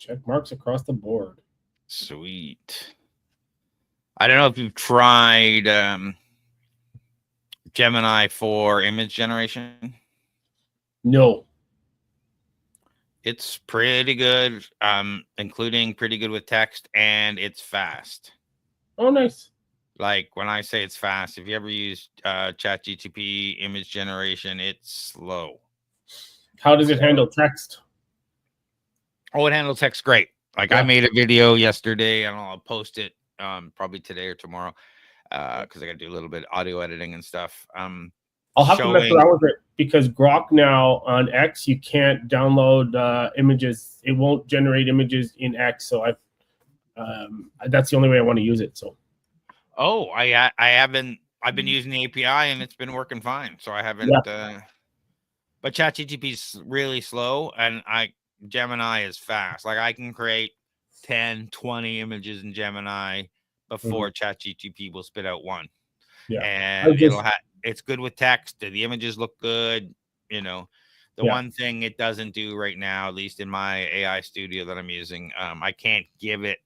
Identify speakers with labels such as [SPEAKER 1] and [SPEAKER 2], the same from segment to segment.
[SPEAKER 1] Check marks across the board.
[SPEAKER 2] Sweet. I don't know if you've tried Gemini for image generation.
[SPEAKER 1] No.
[SPEAKER 2] It's pretty good, including pretty good with text, and it's fast.
[SPEAKER 1] Oh, nice.
[SPEAKER 2] Like when I say it's fast, if you ever use ChatGPT image generation, it's slow.
[SPEAKER 1] How does it handle text?
[SPEAKER 2] Oh, it handles text great. Like I made a video yesterday, and I'll post it probably today or tomorrow because I got to do a little bit of audio editing and stuff.
[SPEAKER 1] I'll have to mess around with it because Grok now on X, you can't download images. It won't generate images in X. So that's the only way I want to use it. So.
[SPEAKER 2] Oh, I haven't. I've been using the API and it's been working fine. So I haven't. But ChatGPT is really slow, and Gemini is fast. Like I can create 10, 20 images in Gemini before ChatGPT will spit out one.
[SPEAKER 1] Yeah,
[SPEAKER 2] and it's good with text. The images look good. You know, the one thing it doesn't do right now, at least in my AI studio that I'm using, I can't give it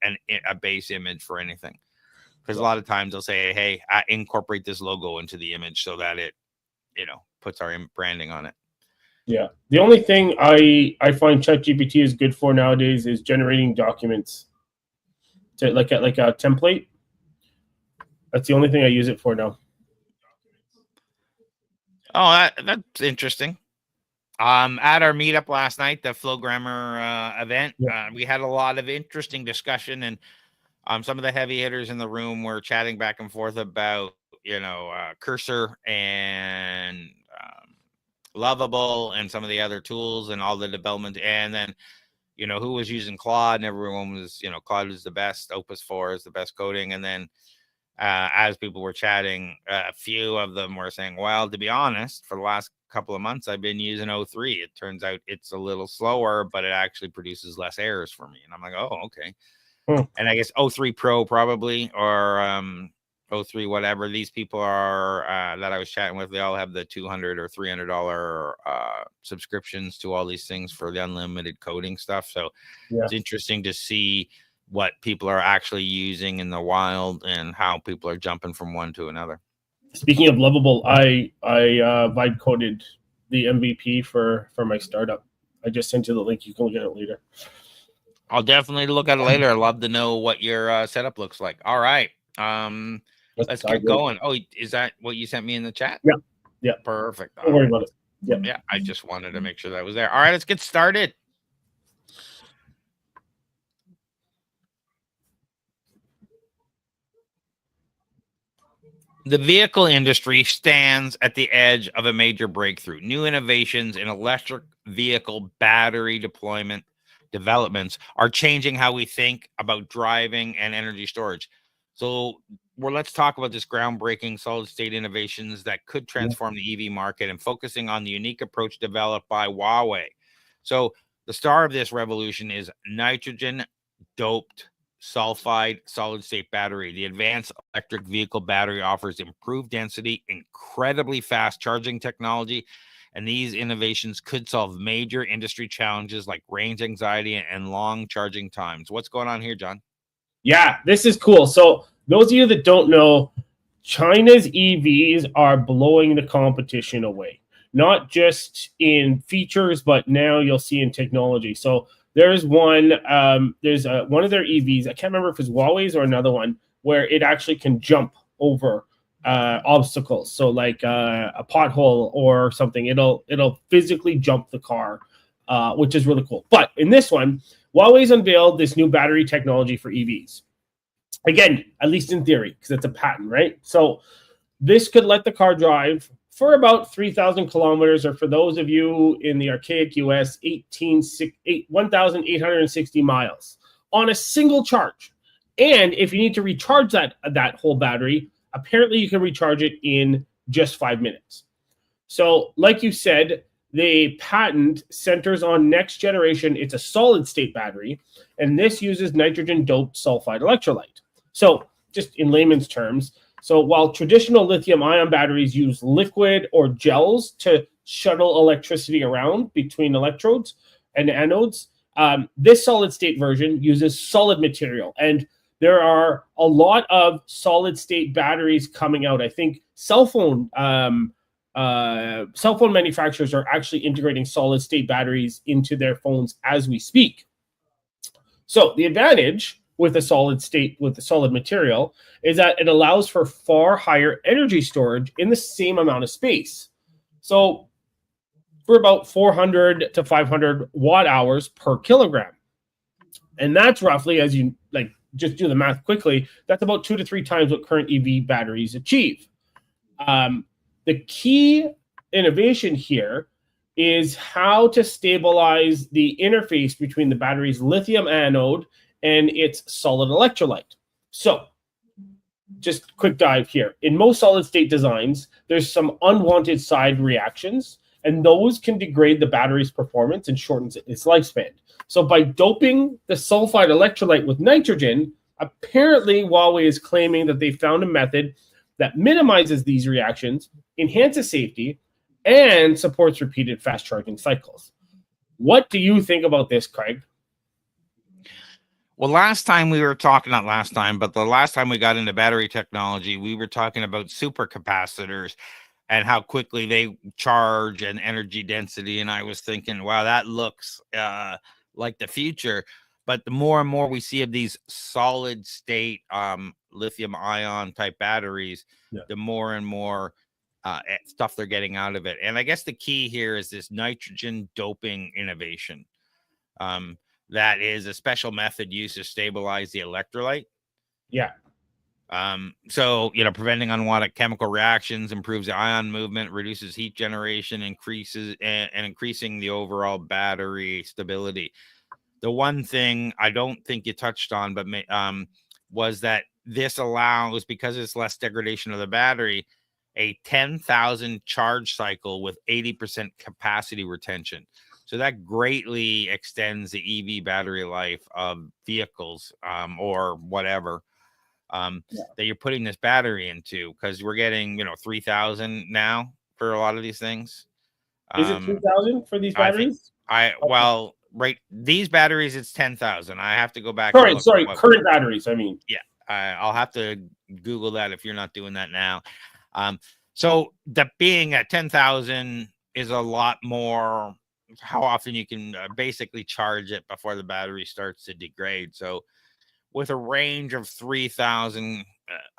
[SPEAKER 2] a base image for anything. Because a lot of times they'll say, hey, I incorporate this logo into the image so that it, puts our branding on it.
[SPEAKER 1] Yeah. The only thing I find ChatGPT is good for nowadays is generating documents. Like a template. That's the only thing I use it for now.
[SPEAKER 2] Oh, that's interesting. At our meetup last night, the Flow Grammar event, we had a lot of interesting discussion, and some of the heavy hitters in the room were chatting back and forth about, Cursor and Lovable and some of the other tools and all the development. And then, who was using Claude, and everyone was, Claude was the best. Opus 4 is the best coding. And then as people were chatting, a few of them were saying, well, to be honest, for the last couple of months, I've been using O3. It turns out it's a little slower, but it actually produces less errors for me. And I'm like, oh, okay. And I guess O3 Pro probably, or O3 whatever. These people are that I was chatting with, they all have the $200 or $300 subscriptions to all these things for the unlimited coding stuff. So it's interesting to see what people are actually using in the wild and how people are jumping from one to another.
[SPEAKER 1] Speaking of Lovable, I vibe coded the MVP for my startup. I just sent you the link. You can look at it later.
[SPEAKER 2] I'll definitely look at it later. I'd love to know what your setup looks like. All right. Let's get going. Oh, is that what you sent me in the chat?
[SPEAKER 1] Yeah. Yeah.
[SPEAKER 2] Perfect.
[SPEAKER 1] Don't worry about it.
[SPEAKER 2] Yep. Yeah. I just wanted to make sure that was there. All right, let's get started. The vehicle industry stands at the edge of a major breakthrough. New innovations in electric vehicle battery developments are changing how we think about driving and energy storage. So let's talk about this groundbreaking solid state innovations that could transform the EV market, and focusing on the unique approach developed by Huawei. So the star of this revolution is nitrogen doped sulfide solid state battery. The advanced electric vehicle battery offers improved density, incredibly fast charging technology, and these innovations could solve major industry challenges like range anxiety and long charging times. What's going on here, John?
[SPEAKER 1] Yeah, this is cool. So those of you that don't know, China's EVs are blowing the competition away, not just in features, but now you'll see in technology. So there's one of their EVs. I can't remember if it's Huawei's or another one, where it actually can jump over obstacles. So like a pothole or something, it'll physically jump the car, which is really cool. But in this one, Huawei's unveiled this new battery technology for EVs. Again, at least in theory, because it's a patent, right? So this could let the car drive for about 3,000 kilometers, or for those of you in the archaic US, 1,860 miles on a single charge. And if you need to recharge that whole battery, apparently you can recharge it in just 5 minutes. So like you said, the patent centers on next generation. It's a solid state battery, and this uses nitrogen doped sulfide electrolyte. So just in layman's terms, so while traditional lithium ion batteries use liquid or gels to shuttle electricity around between electrodes and anodes, This solid state version uses solid material, and there are a lot of solid state batteries coming out. I think cell phone manufacturers are actually integrating solid state batteries into their phones as we speak. So the advantage with a solid state, with the solid material, is that it allows for far higher energy storage in the same amount of space. So for about 400 to 500 watt hours per kilogram. And that's roughly, as you like, just do the math quickly, that's about 2 to 3 times what current EV batteries achieve. The key innovation here is how to stabilize the interface between the battery's lithium anode and its solid electrolyte. So, just quick dive here. In most solid state designs, there's some unwanted side reactions, and those can degrade the battery's performance and shorten its lifespan. So by doping the sulfide electrolyte with nitrogen, apparently Huawei is claiming that they found a method that minimizes these reactions, enhances safety, and supports repeated fast charging cycles. What do you think about this, Craig?
[SPEAKER 2] Well, last time we were talking, not last time, but the last time we got into battery technology, we were talking about supercapacitors and how quickly they charge and energy density. And I was thinking, wow, that looks like the future. But the more and more we see of these solid state lithium ion type batteries, the more and more stuff they're getting out of it. And I guess the key here is this nitrogen doping innovation. That is a special method used to stabilize the electrolyte.
[SPEAKER 1] Yeah.
[SPEAKER 2] So, preventing unwanted chemical reactions, improves the ion movement, reduces heat generation, increasing the overall battery stability. The one thing I don't think you touched on, but was that this allows, because it's less degradation of the battery, a 10,000 charge cycle with 80% capacity retention. So that greatly extends the EV battery life of vehicles or whatever that you're putting this battery into, because we're getting 3,000 now for a lot of these things.
[SPEAKER 1] Is it 3,000 for these batteries?
[SPEAKER 2] Well, right, these batteries it's 10,000. I have to go back.
[SPEAKER 1] Sorry, current batteries. I mean,
[SPEAKER 2] yeah, I'll have to Google that if you're not doing that now. So that being at 10,000 is a lot more. How often you can basically charge it before the battery starts to degrade. So with a range of 3,000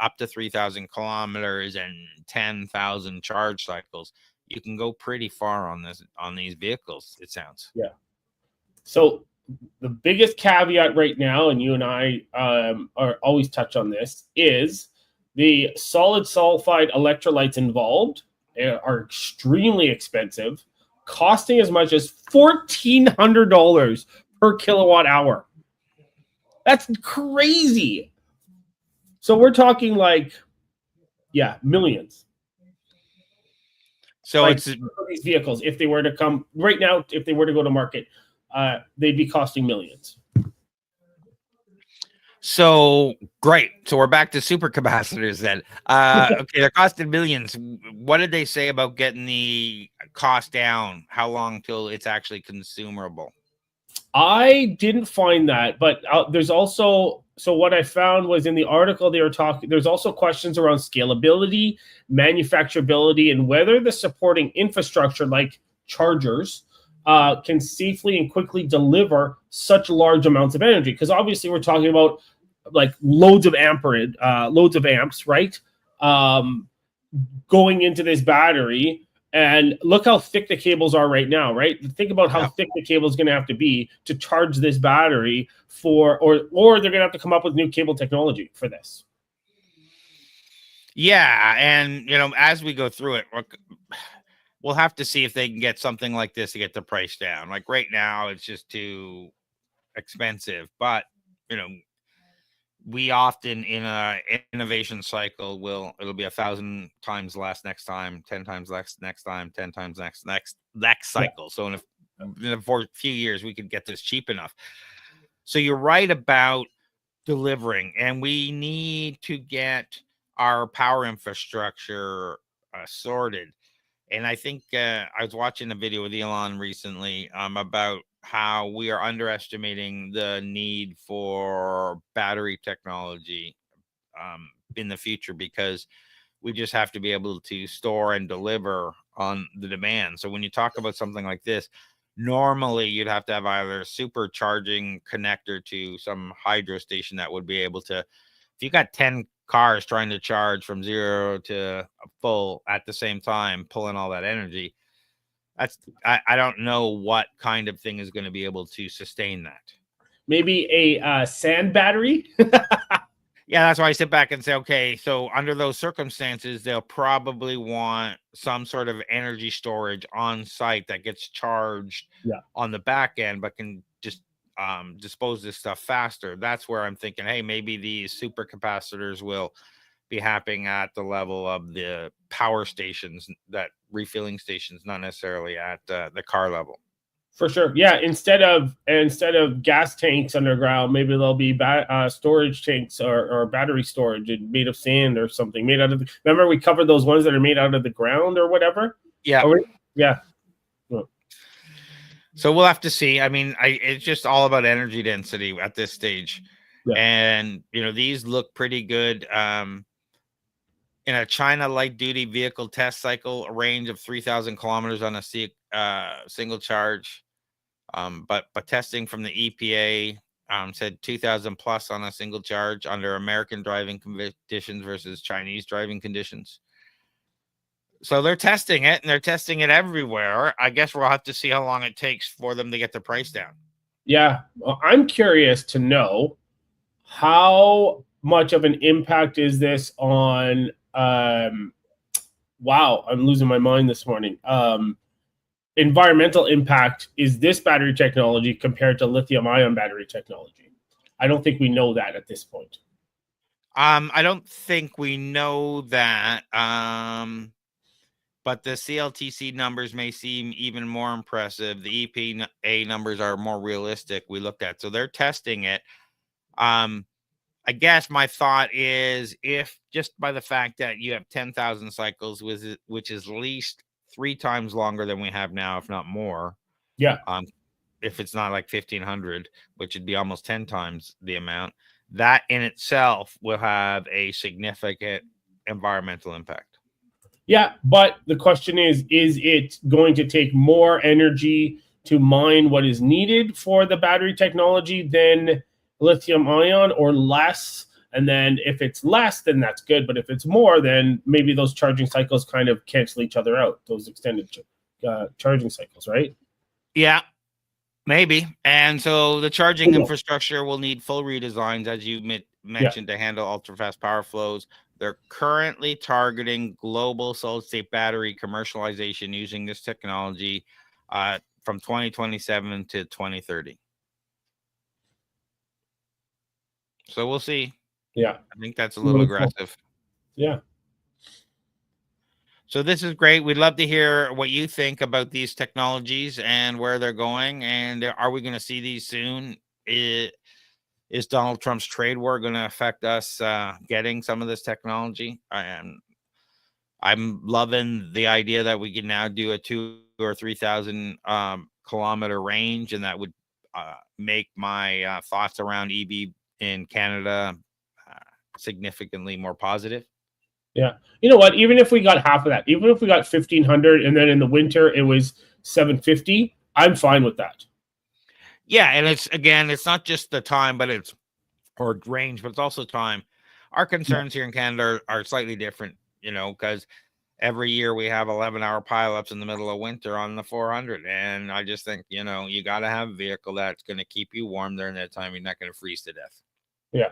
[SPEAKER 2] up to 3,000 kilometers and 10,000 charge cycles, you can go pretty far on these vehicles, it sounds.
[SPEAKER 1] Yeah. So the biggest caveat right now, and you and I are always touch on this, is the solid sulfide electrolytes involved are extremely expensive, costing as much as $1,400 per kilowatt hour. That's crazy. So we're talking millions.
[SPEAKER 2] So it's
[SPEAKER 1] these vehicles, if they were to come right now, if they were to go to market, they'd be costing millions.
[SPEAKER 2] So great. So we're back to supercapacitors then. Okay, they're costing millions. What did they say about getting the cost down? How long till it's actually consumable?
[SPEAKER 1] I didn't find that, but there's also, so what I found was in the article they were talking, there's also questions around scalability, manufacturability, and whether the supporting infrastructure like chargers can safely and quickly deliver such large amounts of energy. Because obviously we're talking about like loads of amps, right? Going into this battery. And look how thick the cables are right now, right? Think about how thick the cable is going to have to be to charge this battery or they're going to have to come up with new cable technology for this.
[SPEAKER 2] Yeah, and as we go through it, we'll have to see if they can get something like this to get the price down. Like right now, it's just too expensive. But we often in a innovation cycle it'll be 1,000 times less next time, 10 times less next time, 10 times next cycle. So in a few years we could get this cheap enough. So you're right about delivering, and we need to get our power infrastructure sorted. And I think I was watching a video with Elon recently about how we are underestimating the need for battery technology in the future, because we just have to be able to store and deliver on the demand. So when you talk about something like this, normally you'd have to have either a supercharging connector to some hydro station that would be able to, if you got 10 cars trying to charge from 0 to full at the same time, pulling all that energy, I don't know what kind of thing is going to be able to sustain that.
[SPEAKER 1] Maybe a sand battery.
[SPEAKER 2] Yeah, that's why I sit back and say, okay, so under those circumstances, they'll probably want some sort of energy storage on site that gets charged on the back end, but can just dispose this stuff faster. That's where I'm thinking, hey, maybe these super capacitors will be happening at the level of the power stations, that refilling stations, not necessarily at the car level.
[SPEAKER 1] For sure. Yeah. Instead of gas tanks underground, maybe there'll be storage tanks or battery storage made of sand or something made out of remember we covered those ones that are made out of the ground or whatever?
[SPEAKER 2] Yeah.
[SPEAKER 1] Yeah.
[SPEAKER 2] So we'll have to see. I mean, it's just all about energy density at this stage. Yeah. And, these look pretty good. In a China light duty vehicle test cycle, a range of 3,000 kilometers on a single charge. But testing from the EPA said 2,000 plus on a single charge under American driving conditions versus Chinese driving conditions. So they're testing it, and they're testing it everywhere. I guess we'll have to see how long it takes for them to get the price down.
[SPEAKER 1] Yeah. Well, I'm curious to know how much of an impact is this on wow, I'm losing my mind this morning. Environmental impact is this battery technology compared to lithium-ion battery technology? I don't think we know that at this point.
[SPEAKER 2] I don't think we know that. But the CLTC numbers may seem even more impressive. The EPA numbers are more realistic. We looked at, so they're testing it. I guess my thought is, if just by the fact that you have 10,000 cycles, which is at least 3 times longer than we have now, if not more.
[SPEAKER 1] Yeah.
[SPEAKER 2] If it's not like 1,500, which would be almost 10 times the amount, that in itself will have a significant environmental impact.
[SPEAKER 1] Yeah, but the question is it going to take more energy to mine what is needed for the battery technology than lithium ion, or less? And then if it's less, then that's good. But if it's more, then maybe those charging cycles kind of cancel each other out, those extended charging cycles, right?
[SPEAKER 2] Yeah, maybe. And so the charging infrastructure will need full redesigns, as you mentioned, to handle ultra-fast power flows. They're currently targeting global solid-state battery commercialization using this technology from 2027 to 2030. So we'll see.
[SPEAKER 1] Yeah.
[SPEAKER 2] I think that's a little aggressive.
[SPEAKER 1] Yeah.
[SPEAKER 2] So this is great. We'd love to hear what you think about these technologies and where they're going. And are we going to see these soon? Is Donald Trump's trade war going to affect us getting some of this technology? I'm loving the idea that we can now do a 2,000 or 3,000 kilometer range, and that would make my thoughts around EV in Canada significantly more positive.
[SPEAKER 1] Yeah. You know what? Even if we got half of that, even if we got 1,500 and then in the winter it was 750, I'm fine with that.
[SPEAKER 2] Yeah. And it's not just the time, or range, but it's also time. Our concerns here in Canada are slightly different, because every year we have 11-hour pileups in the middle of winter on the 400. And I just think, you got to have a vehicle that's going to keep you warm during that time. You're not going to freeze to death.
[SPEAKER 1] Yeah.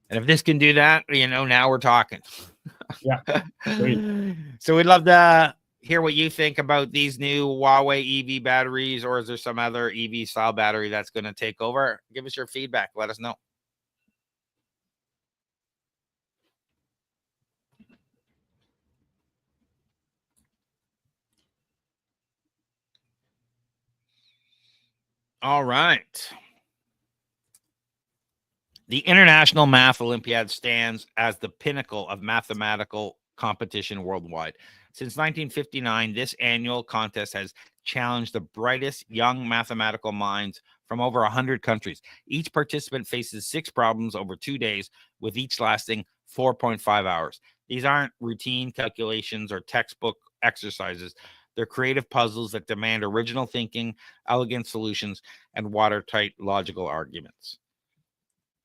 [SPEAKER 2] And if this can do that, now we're talking.
[SPEAKER 1] Yeah.
[SPEAKER 2] So we'd love to hear what you think about these new Huawei EV batteries, or is there some other EV style battery that's going to take over? Give us your feedback. Let us know. All right. The International Math Olympiad stands as the pinnacle of mathematical competition worldwide. Since 1959, this annual contest has challenged the brightest young mathematical minds from over 100 countries. Each participant faces 6 problems over 2 days, with each lasting 4.5 hours. These aren't routine calculations or textbook exercises. They're creative puzzles that demand original thinking, elegant solutions, and watertight logical arguments.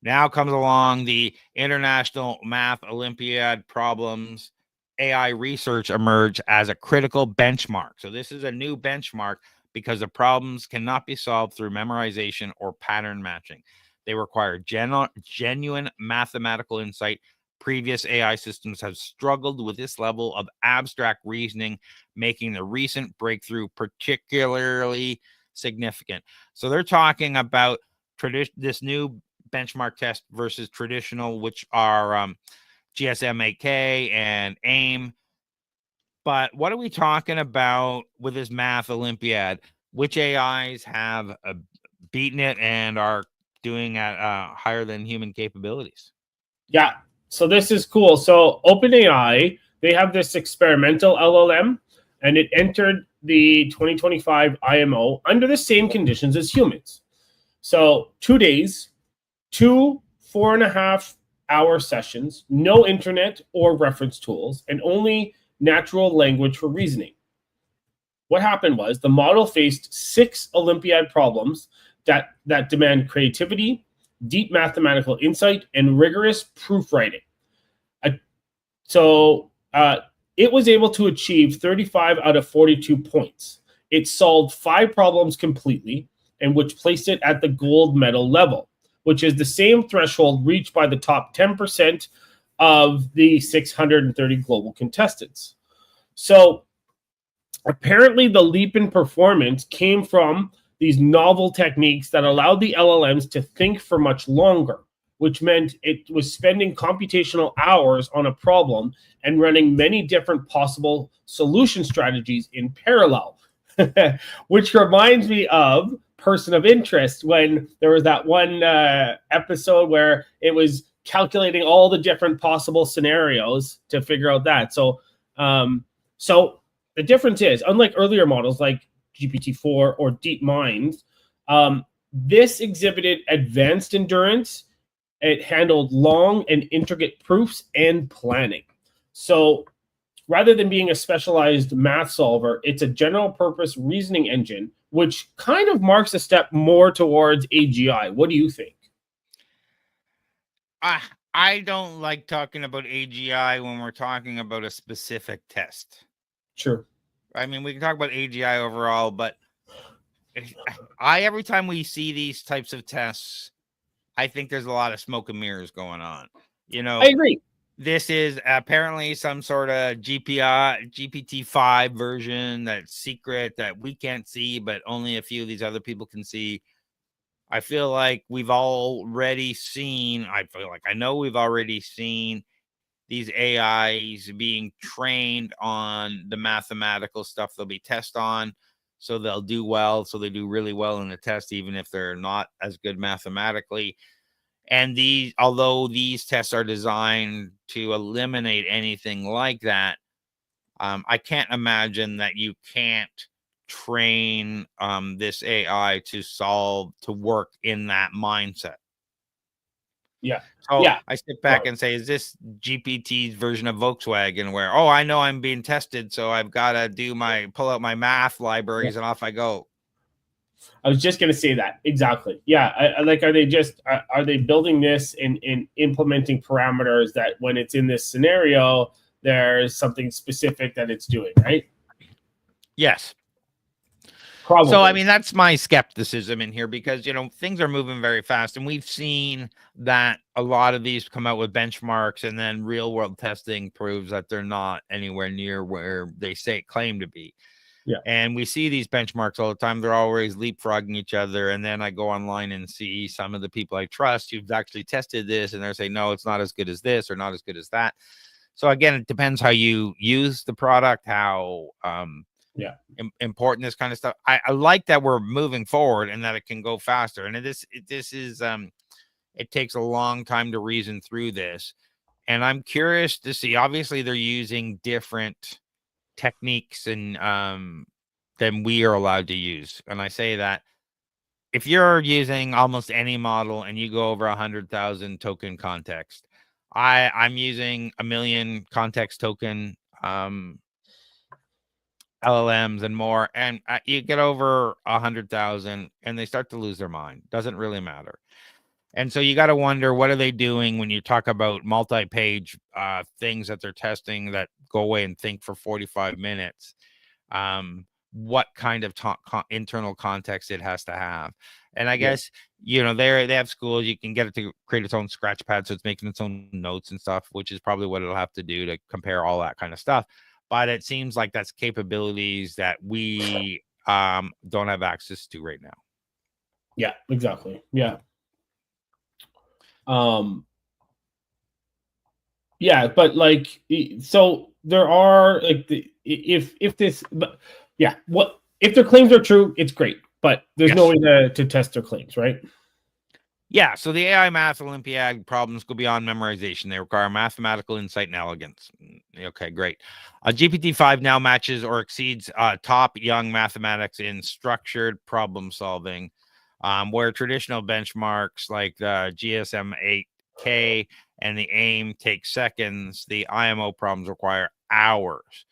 [SPEAKER 2] Now comes along the International Math Olympiad problems. AI research emerged as a critical benchmark. So this is a new benchmark because the problems cannot be solved through memorization or pattern matching. They require genuine mathematical insight. Previous AI systems have struggled with this level of abstract reasoning, making the recent breakthrough particularly significant. So they're talking about this new benchmark test versus traditional, which are GSMAK and AIM. But what are we talking about with this math Olympiad? Which AIs have beaten it and are doing at higher than human capabilities?
[SPEAKER 1] Yeah. So this is cool. So OpenAI, they have this experimental LLM, and it entered the 2025 IMO under the same conditions as humans. So 2 days, 2 4.5-hour sessions, no internet or reference tools, and only natural language for reasoning. What happened was the model faced 6 Olympiad problems that demand creativity, deep mathematical insight, and rigorous proofwriting. It was able to achieve 35 out of 42 points. It solved 5 problems completely, and which placed it at the gold medal level, which is the same threshold reached by the top 10% of the 630 global contestants. So apparently the leap in performance came from these novel techniques that allowed the LLMs to think for much longer, which meant it was spending computational hours on a problem and running many different possible solution strategies in parallel, which reminds me of Person of Interest, when there was that one episode where it was calculating all the different possible scenarios to figure out that. So the difference is, unlike earlier models like GPT-4 or DeepMind, this exhibited advanced endurance. It handled long and intricate proofs and planning. So rather than being a specialized math solver, it's a general purpose reasoning engine, which kind of marks a step more towards AGI. What do you think?
[SPEAKER 2] I don't like talking about AGI when we're talking about a specific test.
[SPEAKER 1] Sure.
[SPEAKER 2] I mean, we can talk about AGI overall, but every time we see these types of tests, I think there's a lot of smoke and mirrors going on.
[SPEAKER 1] I agree.
[SPEAKER 2] This is apparently some sort of GPT-5 version that's secret that we can't see, but only a few of these other people can see. I feel like we've already seen, I know we've already seen these AIs being trained on the mathematical stuff they'll be tested on. So they'll do well. So they do really well in the test, even if they're not as good mathematically. And although these tests are designed to eliminate anything like that, I can't imagine that you can't train this AI to work in that mindset.
[SPEAKER 1] Yeah.
[SPEAKER 2] So I sit back and say, is this GPT's version of Volkswagen where, I know I'm being tested, so I've got to pull out my math libraries and off I go?
[SPEAKER 1] I was just going to say that. Exactly. Yeah. Are they building this in implementing parameters that when it's in this scenario, there's something specific that it's doing, right?
[SPEAKER 2] Yes.
[SPEAKER 1] Probably.
[SPEAKER 2] So, I mean, that's my skepticism in here because, things are moving very fast. And we've seen that a lot of these come out with benchmarks and then real world testing proves that they're not anywhere near where they claim to be.
[SPEAKER 1] Yeah.
[SPEAKER 2] And we see these benchmarks all the time. They're always leapfrogging each other. And then I go online and see some of the people I trust who've actually tested this and they're saying, no, it's not as good as this or not as good as that. So again, it depends how you use the product, how important this kind of stuff. I like that we're moving forward and that it can go faster. And it takes a long time to reason through this. And I'm curious to see, obviously they're using different techniques and than we are allowed to use. And I say that if you're using almost any model and you go over 100,000 token context, I'm using 1 million context token LLMs and more, and you get over 100,000 and they start to lose their mind. Doesn't really matter. And so you got to wonder, what are they doing when you talk about multi-page things that they're testing that go away and think for 45 minutes? What kind of internal context it has to have. And I guess, they have schools, you can get it to create its own scratch pad, so it's making its own notes and stuff, which is probably what it'll have to do to compare all that kind of stuff. But it seems like that's capabilities that we don't have access to right now.
[SPEAKER 1] Yeah, exactly. Yeah. Yeah, but like, so there are like if this, but yeah, what if their claims are true? It's great, but there's no way to test their claims, right?
[SPEAKER 2] Yeah, so the AI Math Olympiad problems go beyond memorization. They require mathematical insight and elegance. Okay, great. GPT-5 now matches or exceeds top young mathematics in structured problem solving, where traditional benchmarks like the GSM-8K and the AIM take seconds. The IMO problems require hours.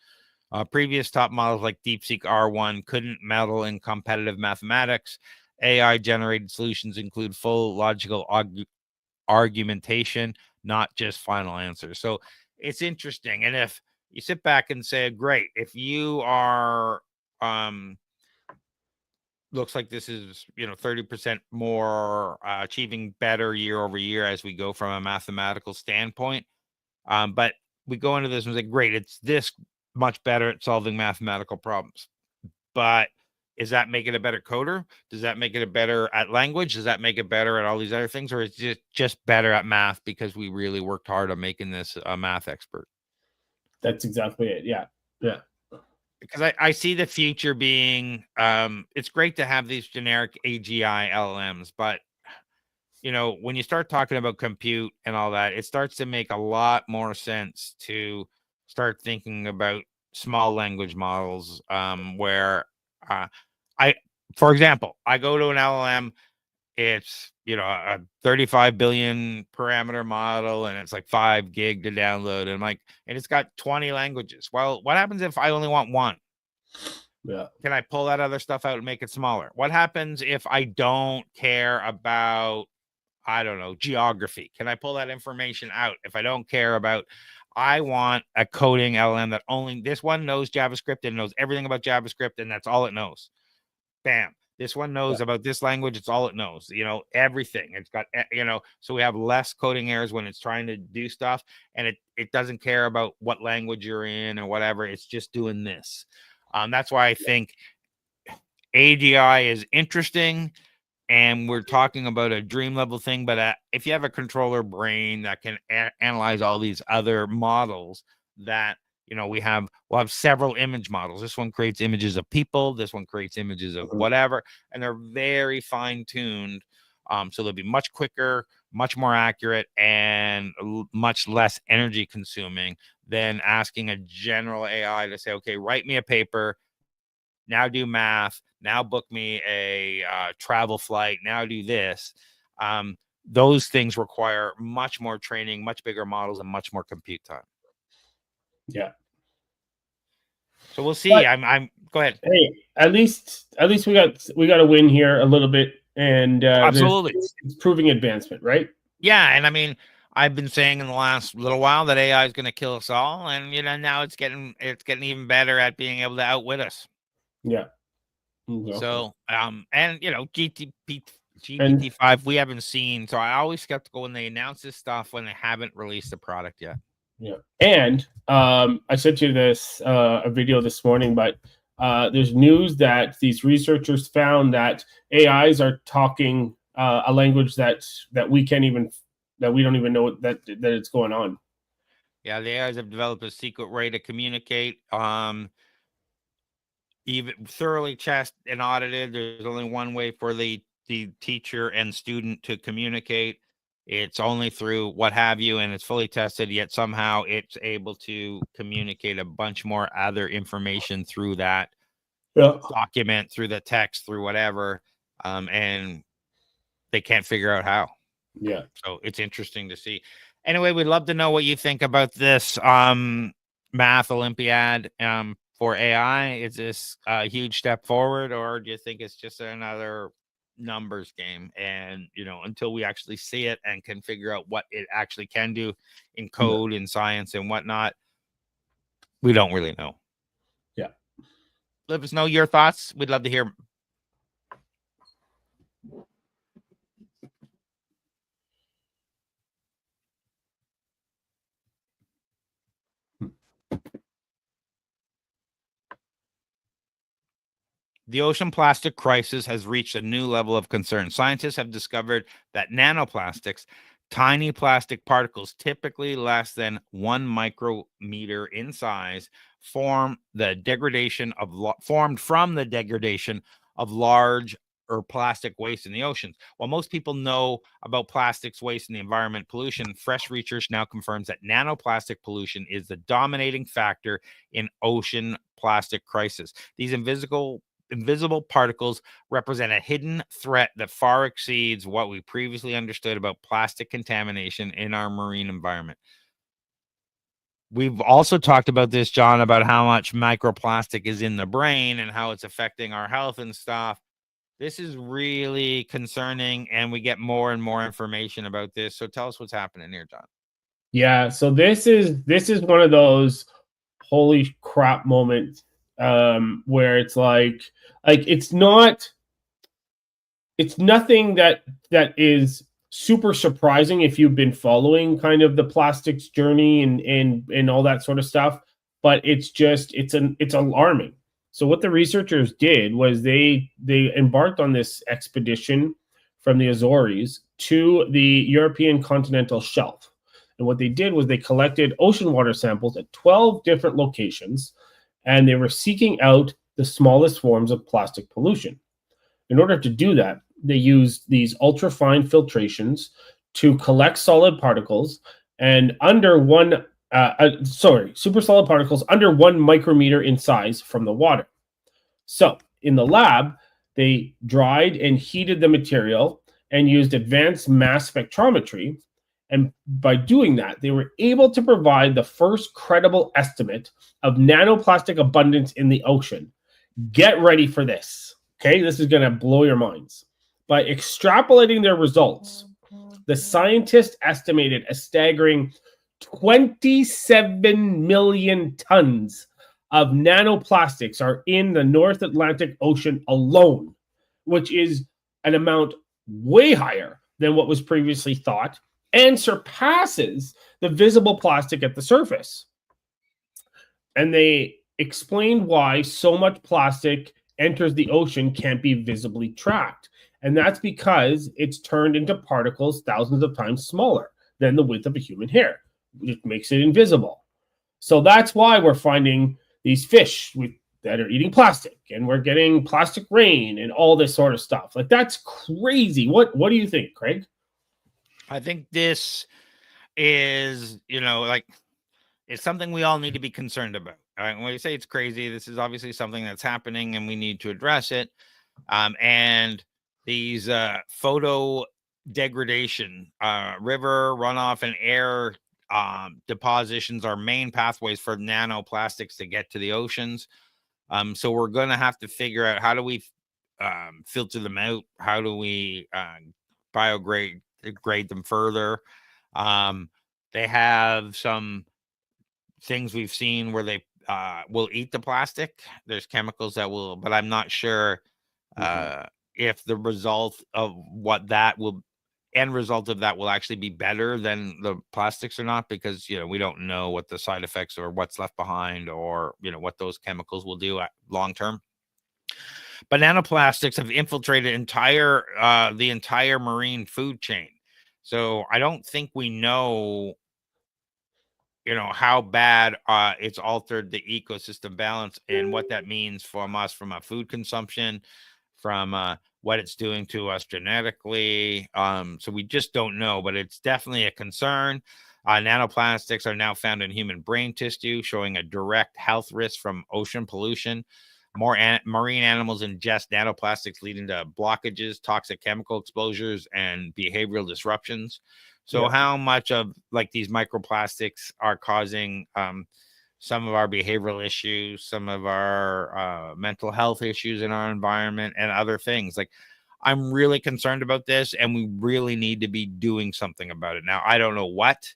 [SPEAKER 2] Previous top models like DeepSeek R1 couldn't meddle in competitive mathematics. AI-generated solutions include full logical argumentation, not just final answers. So it's interesting. And if you sit back and say, great, if you are, looks like this is, 30% more achieving better year over year as we go from a mathematical standpoint. But we go into this and say, great, it's this much better at solving mathematical problems. But is that make it a better coder? Does that make it a better at language? Does that make it better at all these other things? Or is it just better at math because we really worked hard on making this a math expert?
[SPEAKER 1] That's exactly it. Yeah. Yeah.
[SPEAKER 2] Because I see the future being, it's great to have these generic AGI LLMs, but when you start talking about compute and all that, it starts to make a lot more sense to start thinking about small language models, where I, for example, I go to an LLM, it's, a 35 billion parameter model and it's like 5 gig to download. And I'm like, and it's got 20 languages. Well, what happens if I only want one?
[SPEAKER 1] Yeah.
[SPEAKER 2] Can I pull that other stuff out and make it smaller? What happens if I don't care about, I don't know, geography? Can I pull that information out? If I don't care about, I want a coding LLM that only this one knows JavaScript and knows everything about JavaScript, and that's all it knows. Bam. This one knows about this language. It's all it knows, everything. It's got, so we have less coding errors when it's trying to do stuff, and it doesn't care about what language you're in or whatever. It's just doing this. That's why I think AGI is interesting. And we're talking about a dream level thing, but if you have a controller brain that can analyze all these other models, that we'll have several image models. This one creates images of people, this one creates images of whatever, and they're very fine-tuned, so they'll be much quicker, much more accurate, and much less energy consuming than asking a general AI to say, okay, write me a paper, now do math, now book me a travel flight, now do this. Those things require much more training, much bigger models, and much more compute time.
[SPEAKER 1] Yeah.
[SPEAKER 2] So we'll see.
[SPEAKER 1] But,
[SPEAKER 2] I'm go ahead.
[SPEAKER 1] Hey, at least we got a win here a little bit, and
[SPEAKER 2] absolutely,
[SPEAKER 1] it's proving advancement, right?
[SPEAKER 2] Yeah, and I mean, I've been saying in the last little while that AI is going to kill us all, and now it's getting even better at being able to outwit us.
[SPEAKER 1] Yeah.
[SPEAKER 2] Exactly. So, and GPT-5 we haven't seen, so I always skeptical when they announce this stuff when they haven't released the product yet.
[SPEAKER 1] Yeah, and I sent you this a video this morning, but there's news that these researchers found that AIs are talking a language that we don't even know that it's going on.
[SPEAKER 2] Yeah, the AIs have developed a secret way to communicate. Even thoroughly tested and audited, there's only one way for the teacher and student to communicate. It's only through what have you, and it's fully tested, yet somehow it's able to communicate a bunch more other information through that document through the text, through whatever, and they can't figure out how.
[SPEAKER 1] Yeah.
[SPEAKER 2] So it's interesting to see. Anyway, we'd love to know what you think about this math Olympiad for AI. Is this a huge step forward, or do you think it's just another numbers game? And, until we actually see it and can figure out what it actually can do in code, in science, and whatnot, we don't really know.
[SPEAKER 1] Yeah.
[SPEAKER 2] Let us know your thoughts. We'd love to hear. The ocean plastic crisis has reached a new level of concern. Scientists have discovered that nanoplastics, tiny plastic particles typically less than 1 micrometer in size, formed from the degradation of large or plastic waste in the oceans. While most people know about plastics waste and the environment pollution, fresh research now confirms that nanoplastic pollution is the dominating factor in ocean plastic crisis. These invisible particles represent a hidden threat that far exceeds what we previously understood about plastic contamination in our marine environment. We've also talked about this, John, about how much microplastic is in the brain and how it's affecting our health and stuff. This is really concerning, and we get more and more information about this. So tell us what's happening here, John.
[SPEAKER 1] Yeah, so this is one of those holy crap moments where it's like it's nothing that is super surprising if you've been following kind of the plastics journey and all that sort of stuff, but it's alarming. So what the researchers did was they embarked on this expedition from the Azores to the European continental shelf. And what they did was they collected ocean water samples at 12 different locations, and they were seeking out the smallest forms of plastic pollution. In order to do that, they used these ultrafine filtrations to collect solid particles and super solid particles under 1 micrometer in size from the water. So in the lab, they dried and heated the material and used advanced mass spectrometry. And by doing that, they were able to provide the first credible estimate of nanoplastic abundance in the ocean. Get ready for this. Okay, this is going to blow your minds. By extrapolating their results, the scientists estimated a staggering 27 million tons of nanoplastics are in the North Atlantic Ocean alone, which is an amount way higher than what was previously thought and surpasses the visible plastic at the surface. And they explained why so much plastic enters the ocean can't be visibly tracked. And that's because it's turned into particles thousands of times smaller than the width of a human hair, which makes it invisible. So that's why we're finding these fish that are eating plastic, and we're getting plastic rain and all this sort of stuff. Like, that's crazy. What do you think, Craig?
[SPEAKER 2] I think this is, it's something we all need to be concerned about. All right? When we say it's crazy, this is obviously something that's happening and we need to address it. And these photo degradation, river runoff and air depositions are main pathways for nanoplastics to get to the oceans. So we're going to have to figure out, how do we filter them out? How do we degrade them further? They have some things we've seen where they will eat the plastic. There's chemicals that will, but I'm not sure if the result of end result of that will actually be better than the plastics or not, because we don't know what the side effects or what's left behind, or what those chemicals will do long term. But nanoplastics have infiltrated the entire marine food chain. So I don't think we know how bad it's altered the ecosystem balance and what that means from us, from a food consumption, from what it's doing to us genetically. So we just don't know, but it's definitely a concern. Nanoplastics are now found in human brain tissue, showing a direct health risk from ocean pollution. marine animals ingest nanoplastics, leading to blockages, toxic chemical exposures, and behavioral disruptions. So
[SPEAKER 1] Yeah.
[SPEAKER 2] how much of like these microplastics are causing some of our behavioral issues, some of our mental health issues in our environment, and other things? Like, I'm really concerned about this, and we really need to be doing something about it. Now, I don't know what.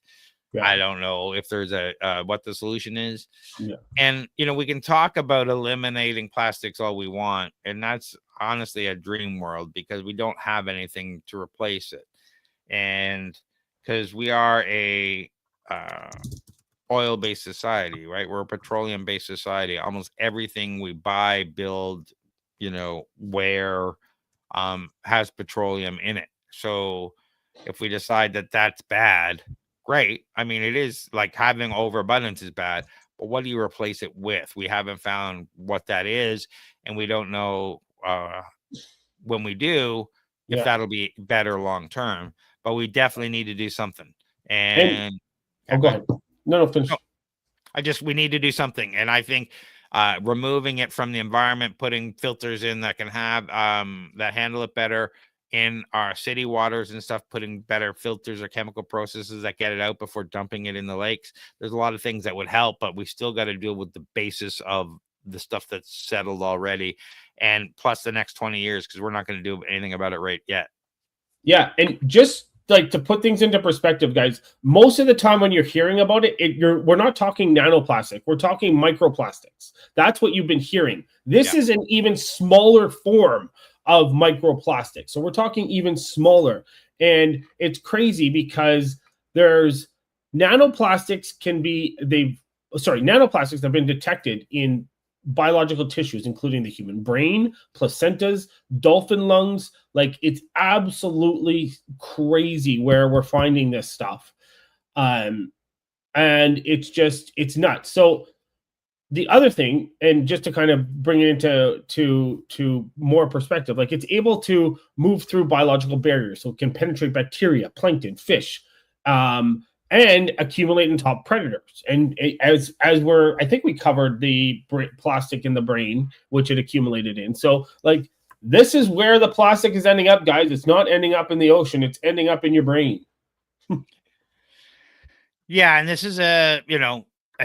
[SPEAKER 1] Yeah.
[SPEAKER 2] I don't know if there's a what the solution is.
[SPEAKER 1] Yeah.
[SPEAKER 2] And we can talk about eliminating plastics all we want, and that's honestly a dream world because we don't have anything to replace it. And because we are a oil-based society, right? We're a petroleum-based society. Almost everything we buy, build, wear, has petroleum in it. So if we decide that that's bad, great. I mean, it is like having overabundance is bad, but what do you replace it with? We haven't found what that is, and we don't know when we do if
[SPEAKER 1] Yeah.
[SPEAKER 2] that'll be better long term. But we definitely need to do something.
[SPEAKER 1] And
[SPEAKER 2] And
[SPEAKER 1] oh, go ahead. No,
[SPEAKER 2] no,
[SPEAKER 1] finish.
[SPEAKER 2] we need to do something. And I think removing it from the environment, putting filters in that can have that handle it better in our city waters and stuff, putting better filters or chemical processes that get it out before dumping it in the lakes. There's a lot of things that would help, but we still got to deal with the basis of the stuff that's settled already, and plus the next 20 years, because we're not going to do anything about it right yet.
[SPEAKER 1] Yeah, and just like to put things into perspective, guys, most of the time when you're hearing about it, we're not talking nanoplastic, we're talking microplastics. That's what you've been hearing. This is an even smaller form of microplastic. So we're talking even smaller. And it's crazy because there's nanoplastics nanoplastics have been detected in biological tissues, including the human brain, placentas, dolphin lungs. Like, it's absolutely crazy where we're finding this stuff. And it's nuts. So the other thing, and just to kind of bring it into to more perspective, like, it's able to move through biological barriers, so it can penetrate bacteria, plankton, fish, and accumulate in top predators. And I think we covered the plastic in the brain, which it accumulated in. So, like, this is where the plastic is ending up, guys. It's not ending up in the ocean. It's ending up in your brain.
[SPEAKER 2] Yeah, and this is a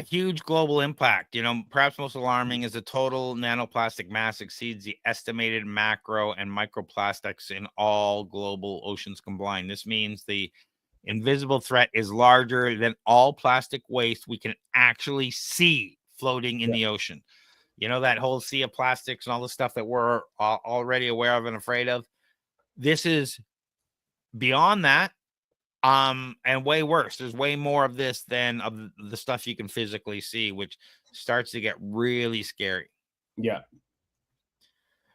[SPEAKER 2] huge global impact. Perhaps most alarming is the total nanoplastic mass exceeds the estimated macro and microplastics in all global oceans combined. This means the invisible threat is larger than all plastic waste we can actually see floating in the ocean. That whole sea of plastics and all the stuff that we're already aware of and afraid of. This is beyond that. And way worse. There's way more of this than of the stuff you can physically see, which starts to get really scary.
[SPEAKER 1] Yeah.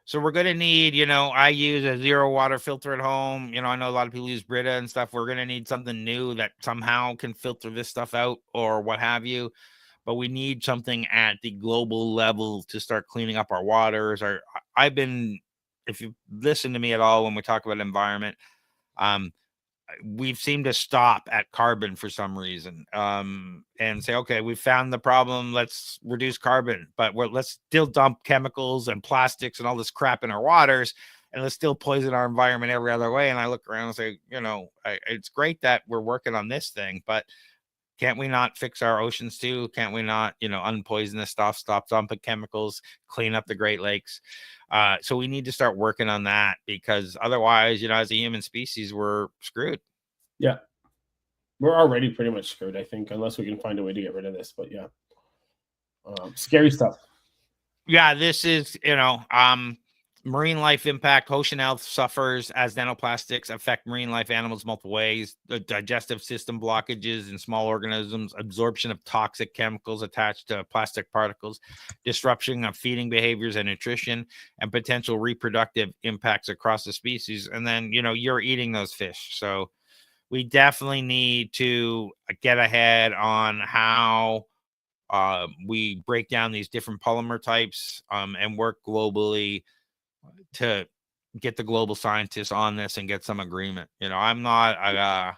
[SPEAKER 2] So we're going to need, I use a zero water filter at home. I know a lot of people use Brita and stuff. We're going to need something new that somehow can filter this stuff out or what have you. But we need something at the global level to start cleaning up our waters. If you listen to me at all when we talk about environment, we've seemed to stop at carbon for some reason, and say, okay, we found the problem, let's reduce carbon, but let's still dump chemicals and plastics and all this crap in our waters, and let's still poison our environment every other way. And I look around and say, it's great that we're working on this thing, but can't we not fix our oceans too? Can't we not, unpoison this stuff, stop dumping chemicals, clean up the Great Lakes? So we need to start working on that, because otherwise, as a human species, we're screwed.
[SPEAKER 1] Yeah. We're already pretty much screwed, I think, unless we can find a way to get rid of this. But yeah, scary stuff.
[SPEAKER 2] Yeah, this is, marine life impact. Ocean health suffers as nanoplastics affect marine life animals multiple ways. The digestive system blockages in small organisms, absorption of toxic chemicals attached to plastic particles, disruption of feeding behaviors and nutrition, and potential reproductive impacts across the species. And then, you're eating those fish. So we definitely need to get ahead on how we break down these different polymer types, and work globally to get the global scientists on this and get some agreement. I'm not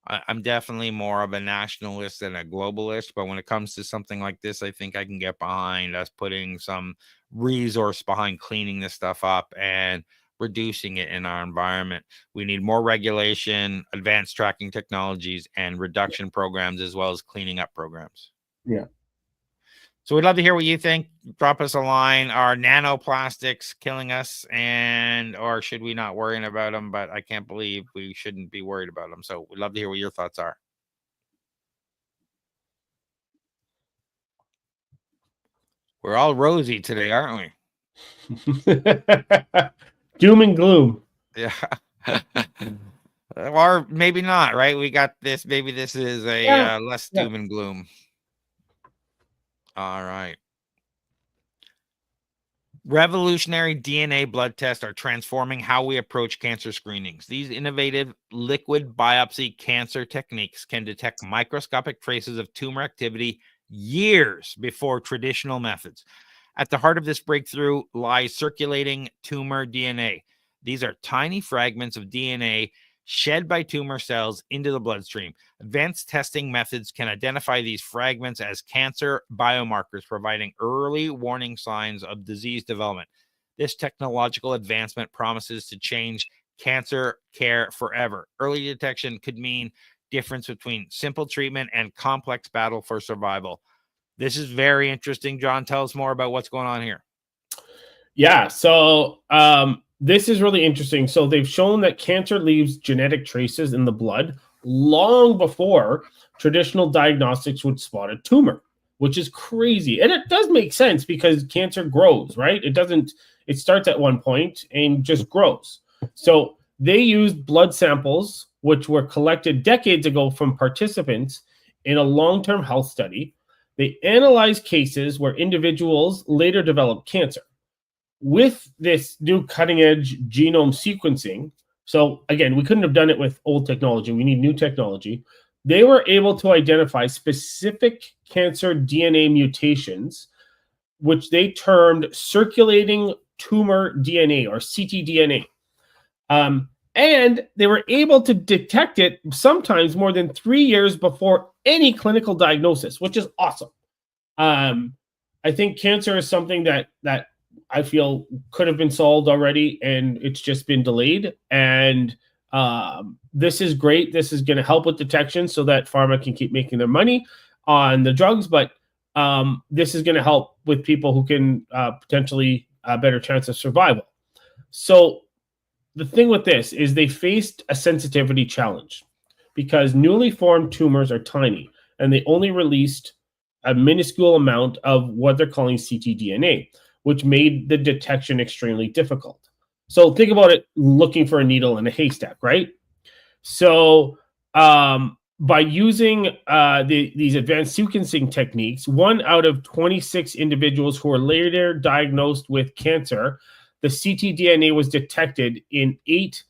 [SPEAKER 2] I'm definitely more of a nationalist than a globalist, but when it comes to something like this, I think I can get behind us putting some resource behind cleaning this stuff up and reducing it in our environment. We need more regulation, advanced tracking technologies, and reduction programs, as well as cleaning up programs.
[SPEAKER 1] Yeah.
[SPEAKER 2] So we'd love to hear what you think. Drop us a line. Are nanoplastics killing us, and or should we not worrying about them? But I can't believe we shouldn't be worried about them. So we'd love to hear what your thoughts are. We're all rosy today, aren't we?
[SPEAKER 1] Doom and gloom.
[SPEAKER 2] Yeah. Or maybe not, right? We got this. Maybe this is a
[SPEAKER 1] Yeah.
[SPEAKER 2] less
[SPEAKER 1] Yeah.
[SPEAKER 2] doom and gloom. All right. Revolutionary DNA blood tests are transforming how we approach cancer screenings. These innovative liquid biopsy cancer techniques can detect microscopic traces of tumor activity years before traditional methods. At the heart of this breakthrough lies circulating tumor DNA. These are tiny fragments of DNA shed by tumor cells into the bloodstream. Advanced testing methods can identify these fragments as cancer biomarkers, providing early warning signs of disease development. This technological advancement promises to change cancer care forever. Early detection could mean difference between simple treatment and complex battle for survival. This is very interesting. John, tell us more about what's going on here.
[SPEAKER 1] Yeah. So this is really interesting. So they've shown that cancer leaves genetic traces in the blood long before traditional diagnostics would spot a tumor, which is crazy. And it does make sense because cancer grows, right? It starts at one point and just grows. So they used blood samples, which were collected decades ago from participants in a long term health study. They analyzed cases where individuals later developed cancer with this new cutting edge genome sequencing. So again, we couldn't have done it with old technology. We need new technology. They were able to identify specific cancer DNA mutations, which they termed circulating tumor DNA or ctDNA. And they were able to detect it sometimes more than 3 years before any clinical diagnosis, which is awesome. I think cancer is something that I feel could have been solved already, and it's just been delayed. And this is great. This is going to help with detection so that pharma can keep making their money on the drugs. But this is going to help with people who can potentially a better chance of survival. So the thing with this is they faced a sensitivity challenge because newly formed tumors are tiny and they only released a minuscule amount of what they're calling ctDNA, which made the detection extremely difficult. So think about it looking for a needle in a haystack, right? So by using these advanced sequencing techniques, 1 out of 26 individuals who were later diagnosed with cancer, the ctDNA was detected in eight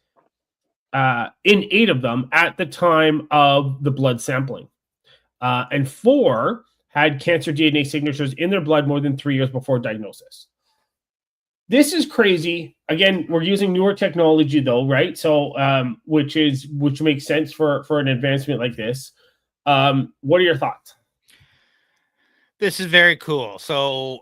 [SPEAKER 1] of them at the time of the blood sampling. And 4 had cancer DNA signatures in their blood more than 3 years before diagnosis. This is crazy. Again, we're using newer technology though, right? So, which makes sense for an advancement like this. What are your thoughts?
[SPEAKER 2] This is very cool. So,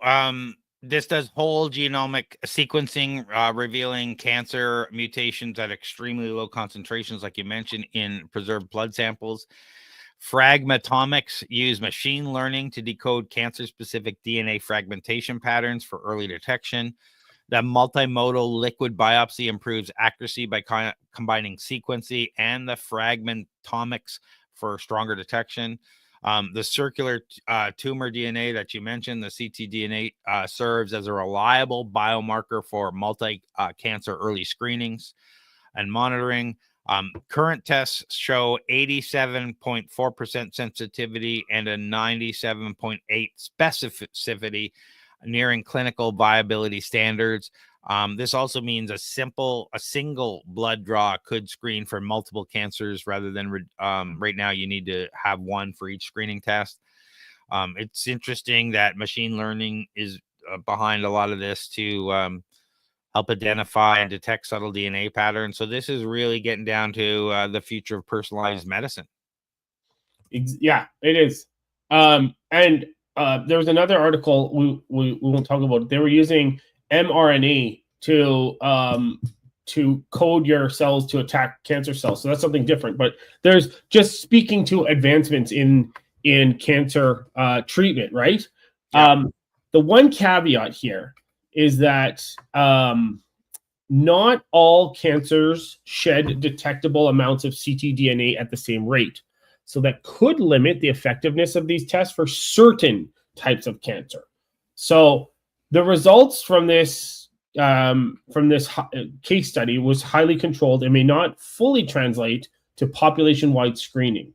[SPEAKER 2] this does whole genomic sequencing, revealing cancer mutations at extremely low concentrations, like you mentioned, in preserved blood samples. Fragmatomics use machine learning to decode cancer-specific DNA fragmentation patterns for early detection. The multimodal liquid biopsy improves accuracy by combining sequencing and the fragmentomics for stronger detection. The circular tumor DNA that you mentioned, the ctDNA, serves as a reliable biomarker for multi-cancer early screenings and monitoring. Current tests show 87.4% sensitivity and a 97.8 specificity, nearing clinical viability standards. This also means a single blood draw could screen for multiple cancers rather than right now you need to have one for each screening test. It's interesting that machine learning is behind a lot of this to help identify and detect subtle DNA patterns. So this is really getting down to the future of personalized medicine.
[SPEAKER 1] Yeah, it is. And there was another article we won't talk about. They were using mRNA to code your cells to attack cancer cells. So that's something different. But there's just speaking to advancements in cancer treatment, right?
[SPEAKER 2] Yeah.
[SPEAKER 1] The one caveat here is that not all cancers shed detectable amounts of ctDNA at the same rate. So that could limit the effectiveness of these tests for certain types of cancer. So the results from this case study was highly controlled and may not fully translate to population-wide screening.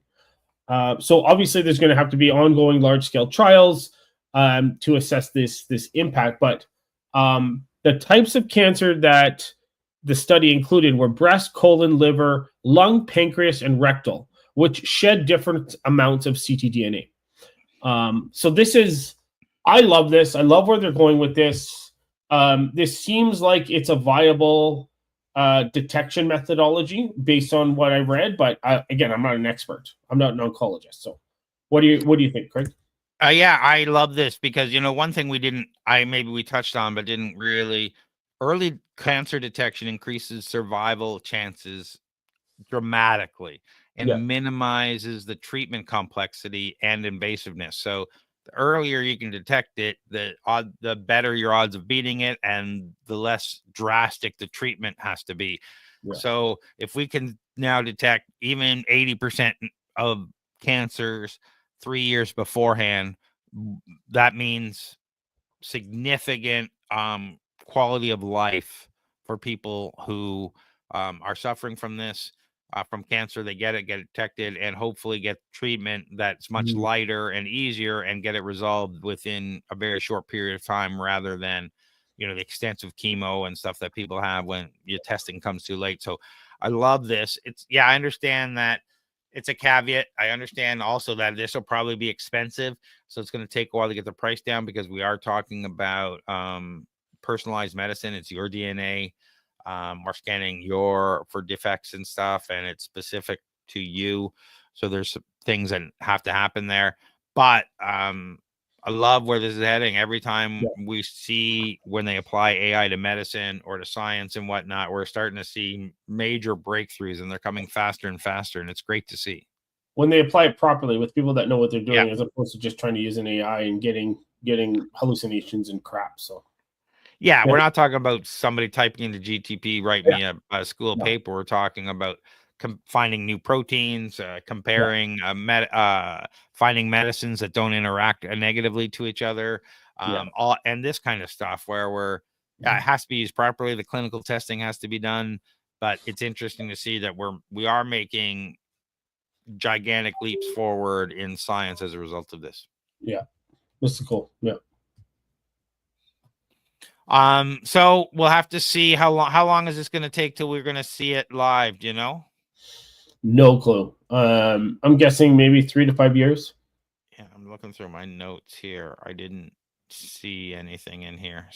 [SPEAKER 1] So obviously, there's going to have to be ongoing large-scale trials to assess this impact. But the types of cancer that the study included were breast, colon, liver, lung, pancreas, and rectal, which shed different amounts of ctDNA. So this is, I love this. I love where they're going with this. This seems like it's a viable detection methodology based on what I read, but again, I'm not an expert. I'm not an oncologist. So what do you think, Craig?
[SPEAKER 2] Yeah, I love this because, one thing maybe we touched on, but didn't really, early cancer detection increases survival chances dramatically and minimizes the treatment complexity and invasiveness. So the earlier you can detect it, the better your odds of beating it and the less drastic the treatment has to be. Yeah. So if we can now detect even 80% of cancers 3 years beforehand, that means significant quality of life for people who are suffering from this, from cancer. They get detected, and hopefully get treatment that's much lighter and easier and get it resolved within a very short period of time, rather than, the extensive chemo and stuff that people have when your testing comes too late. So I love this. I understand that it's a caveat. I understand also that this will probably be expensive. So it's going to take a while to get the price down, because we are talking about personalized medicine. It's your DNA. We're scanning for defects and stuff, and it's specific to you. So there's some things that have to happen there. But I love where this is heading. Every time we see when they apply AI to medicine or to science and whatnot, we're starting to see major breakthroughs, and they're coming faster and faster. And it's great to see
[SPEAKER 1] when they apply it properly with people that know what they're doing, as opposed to just trying to use an AI and getting hallucinations and crap. So
[SPEAKER 2] we're not talking about somebody typing into GTP, write me a school paper. We're talking about finding new proteins, comparing, finding medicines that don't interact negatively to each other, and this kind of stuff where it has to be used properly. The clinical testing has to be done, but it's interesting to see that we are making gigantic leaps forward in science as a result of this.
[SPEAKER 1] Yeah, this is cool. Yeah.
[SPEAKER 2] So we'll have to see how long is this going to take till we're going to see it live, do you know?
[SPEAKER 1] No clue. I'm guessing maybe 3 to 5 years.
[SPEAKER 2] Yeah, I'm looking through my notes here. I didn't see anything in here.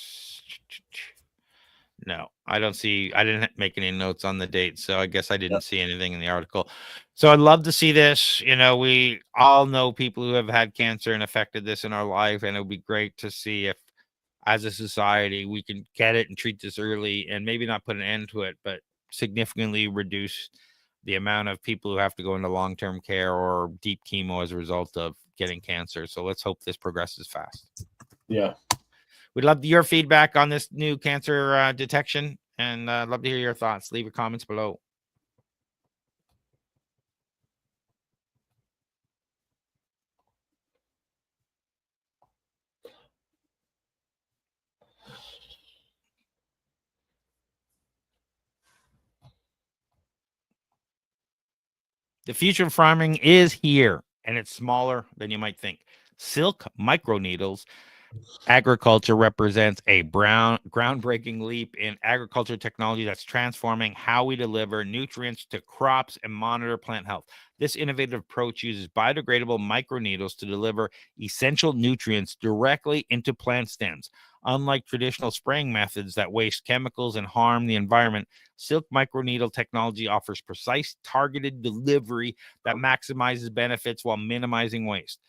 [SPEAKER 2] No, I didn't make any notes on the date, so I guess I didn't see anything in the article. So I'd love to see this. We all know people who have had cancer and affected this in our life, and it would be great to see if, as a society, we can get it and treat this early, and maybe not put an end to it, but significantly reduce the amount of people who have to go into long-term care or deep chemo as a result of getting cancer. So let's hope this progresses fast.
[SPEAKER 1] Yeah.
[SPEAKER 2] We'd love your feedback on this new cancer detection, and love to hear your thoughts. Leave your comments below. The future of farming is here, and it's smaller than you might think. Silk microneedles Agriculture represents a groundbreaking leap in agriculture technology that's transforming how we deliver nutrients to crops and monitor plant health. This innovative approach uses biodegradable microneedles to deliver essential nutrients directly into plant stems. Unlike traditional spraying methods that waste chemicals and harm the environment, silk microneedle technology offers precise, targeted delivery that maximizes benefits while minimizing waste.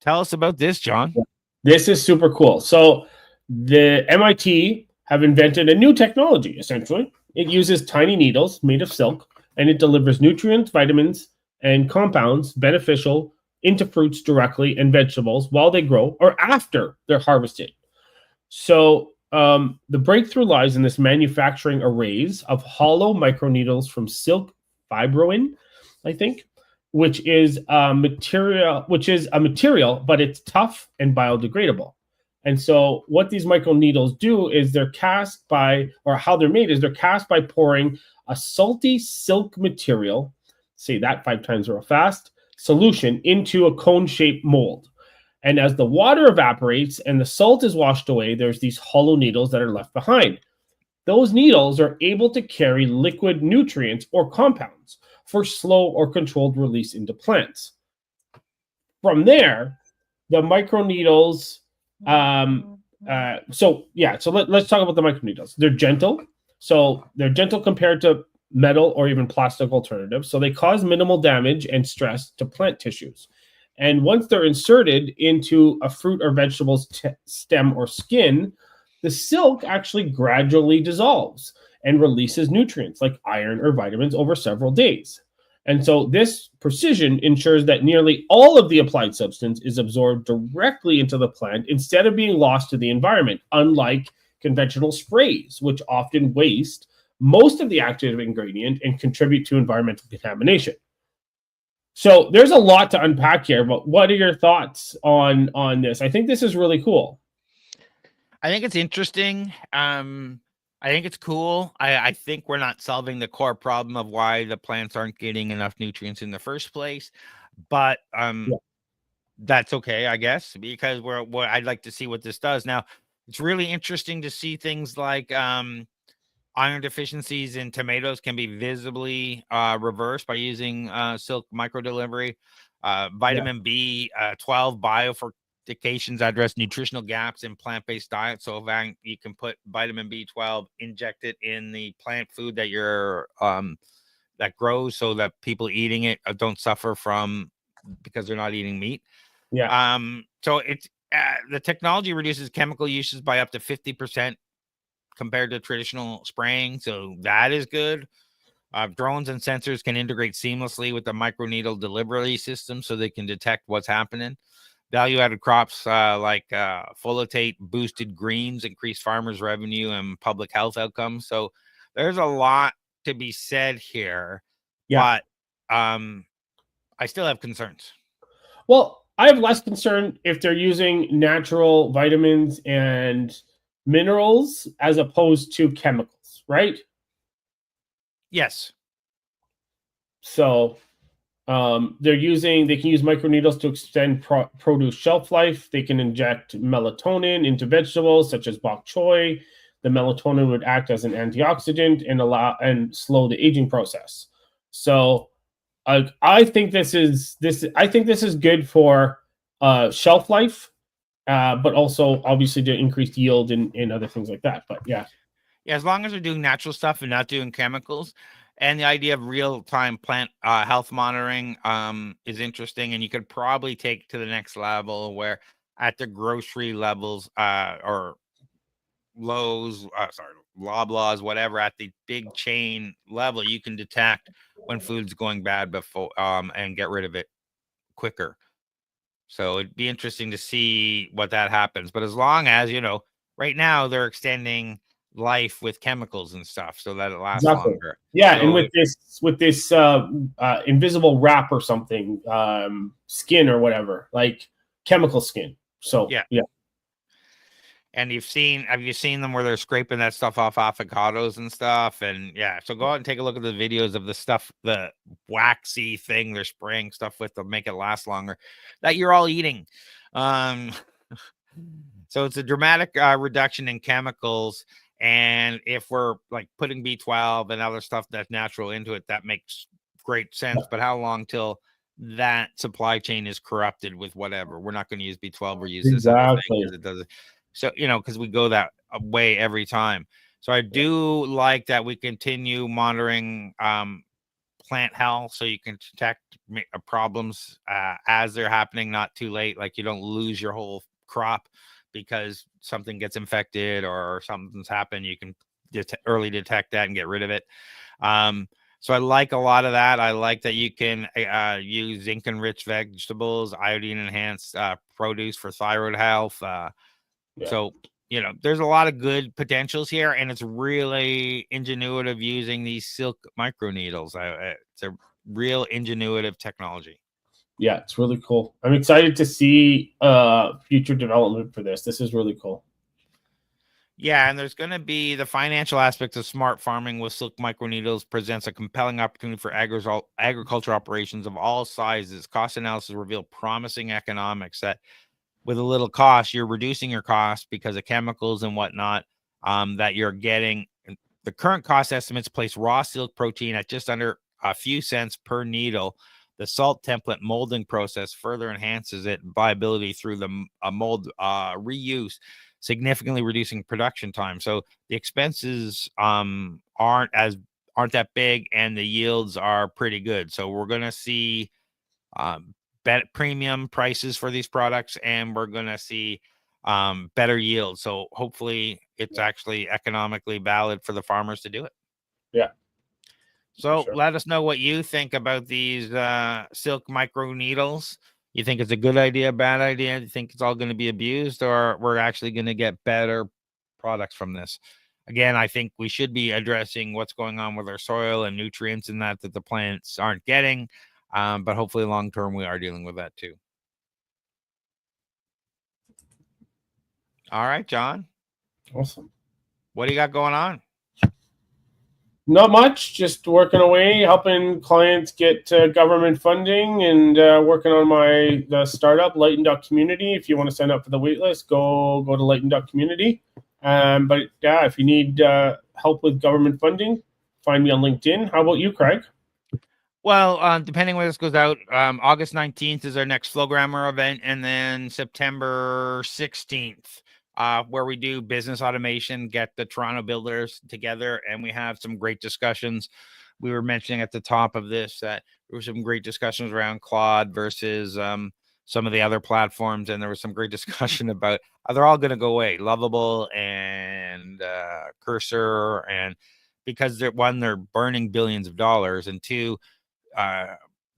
[SPEAKER 2] Tell us about this, John.
[SPEAKER 1] This is super cool. So the MIT have invented a new technology, essentially. It uses tiny needles made of silk, and it delivers nutrients, vitamins, and compounds beneficial into fruits directly and vegetables while they grow or after they're harvested. So the breakthrough lies in this manufacturing arrays of hollow microneedles from silk fibroin, I think, which is a material, but it's tough and biodegradable. And so what these microneedles do is they're cast by, or how they're made is they're cast by pouring a salty silk material, say that 5 times real fast, solution into a cone-shaped mold. And as the water evaporates and the salt is washed away, there's these hollow needles that are left behind. Those needles are able to carry liquid nutrients or compounds for slow or controlled release into plants. From there, the microneedles. Let's talk about the microneedles. They're gentle. So they're gentle compared to metal or even plastic alternatives. So they cause minimal damage and stress to plant tissues. And once they're inserted into a fruit or vegetable's stem or skin, the silk actually gradually dissolves and releases nutrients like iron or vitamins over several days. And so this precision ensures that nearly all of the applied substance is absorbed directly into the plant instead of being lost to the environment, unlike conventional sprays, which often waste most of the active ingredient and contribute to environmental contamination. So there's a lot to unpack here, but what are your thoughts on this? I think this is really cool.
[SPEAKER 2] I think it's interesting. I think it's cool. I think we're not solving the core problem of why the plants aren't getting enough nutrients in the first place, but that's okay, I guess, because I'd like to see what this does. Now, it's really interesting to see things like iron deficiencies in tomatoes can be visibly reversed by using silk microdelivery. Vitamin B12 biofortifications address nutritional gaps in plant-based diets. So you can put vitamin B12, inject it in the plant food that you're that grows, so that people eating it don't suffer from because they're not eating meat. So it's the technology reduces chemical uses by up to 50% compared to traditional spraying. So that is good. Drones and sensors can integrate seamlessly with the microneedle delivery system so they can detect what's happening. Value-added crops like foliate boosted greens increase farmers' revenue and public health outcomes. So there's a lot to be said here, but I still have concerns.
[SPEAKER 1] Well, I have less concern if they're using natural vitamins and minerals as opposed to chemicals, right?
[SPEAKER 2] Yes.
[SPEAKER 1] So they can use microneedles to extend produce shelf life. They can inject melatonin into vegetables such as bok choy. The melatonin would act as an antioxidant and slow the aging process. So I think this is good for shelf life, but also obviously to increase yield and other things like that. But yeah,
[SPEAKER 2] as long as they're doing natural stuff and not doing chemicals. And the idea of real-time plant health monitoring is interesting, and you could probably take to the next level where at the grocery levels or Lowe's, Loblaws, whatever, at the big chain level, you can detect when food's going bad before and get rid of it quicker. So it'd be interesting to see what that happens. But as long as, right now they're extending life with chemicals and stuff so that it lasts longer.
[SPEAKER 1] Yeah,
[SPEAKER 2] so
[SPEAKER 1] and with this invisible wrap or something, skin or whatever, like chemical skin. So yeah.
[SPEAKER 2] And have you seen them where they're scraping that stuff off avocados and stuff? And so go out and take a look at the videos of the stuff, the waxy thing they're spraying stuff with to make it last longer that you're all eating. So it's a dramatic reduction in chemicals. And if we're like putting B12 and other stuff that's natural into it, that makes great sense. But how long till that supply chain is corrupted with whatever? We're not going to use B12 or use this other thing because it doesn't. So, because we go that way every time. So I do like that we continue monitoring plant health so you can detect problems as they're happening, not too late. Like you don't lose your whole crop because something gets infected or something's happened. You can early detect that and get rid of it. So I like a lot of that. I like that you can use zinc enriched vegetables, iodine enhanced produce for thyroid health. So, there's a lot of good potentials here, and it's really ingenuitive using these silk microneedles. It's a real ingenuitive technology.
[SPEAKER 1] Yeah, it's really cool. I'm excited to see future development for this. This is really cool.
[SPEAKER 2] Yeah, and there's going to be the financial aspect of smart farming with silk microneedles presents a compelling opportunity for agriculture operations of all sizes. Cost analysis reveal promising economics that with a little cost, you're reducing your cost because of chemicals and whatnot that you're getting. The current cost estimates place raw silk protein at just under a few cents per needle. The salt template molding process further enhances its viability through the mold reuse, significantly reducing production time. So the expenses aren't that big, and the yields are pretty good. So we're going to see premium prices for these products, and we're going to see better yield. So hopefully it's actually economically valid for the farmers to do it.
[SPEAKER 1] Yeah.
[SPEAKER 2] So let us know what you think about these silk micro needles. You think it's a good idea, bad idea? Do you think it's all going to be abused, or we're actually going to get better products from this? Again, I think we should be addressing what's going on with our soil and nutrients and that the plants aren't getting. But hopefully long term, we are dealing with that too. All right, John.
[SPEAKER 1] Awesome.
[SPEAKER 2] What do you got going on?
[SPEAKER 1] Not much, just working away, helping clients get government funding, and working on the startup, Lighten.community. If you want to sign up for the waitlist, go to Lighten.community. But yeah, if you need help with government funding, find me on LinkedIn. How about you, Craig?
[SPEAKER 2] Well, depending where this goes out, August 19th is our next Flowgrammer event, and then September 16th, where we do business automation, get the Toronto builders together, and we have some great discussions. We were mentioning at the top of this that there were some great discussions around Claude versus some of the other platforms, and there was some great discussion about they're all going to go away, Lovable and Cursor, and because they're burning billions of dollars, and two,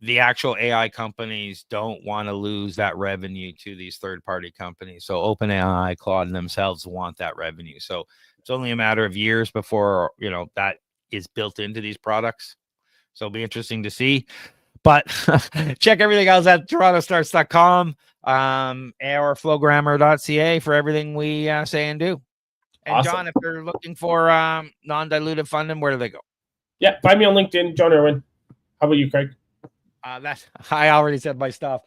[SPEAKER 2] the actual AI companies don't want to lose that revenue to these third-party companies. So OpenAI, Claude themselves want that revenue. So it's only a matter of years before, that is built into these products. So it'll be interesting to see. But check everything else at torontostarts.com or flowgrammer.ca for everything we say and do. And awesome. John, if they're looking for non-dilutive funding, where do they go?
[SPEAKER 1] Yeah, find me on LinkedIn, John Irwin. How about you, Craig?
[SPEAKER 2] I already said my stuff.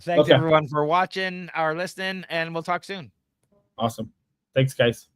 [SPEAKER 2] Thanks everyone for watching or listening, and we'll talk soon.
[SPEAKER 1] Awesome. Thanks, guys.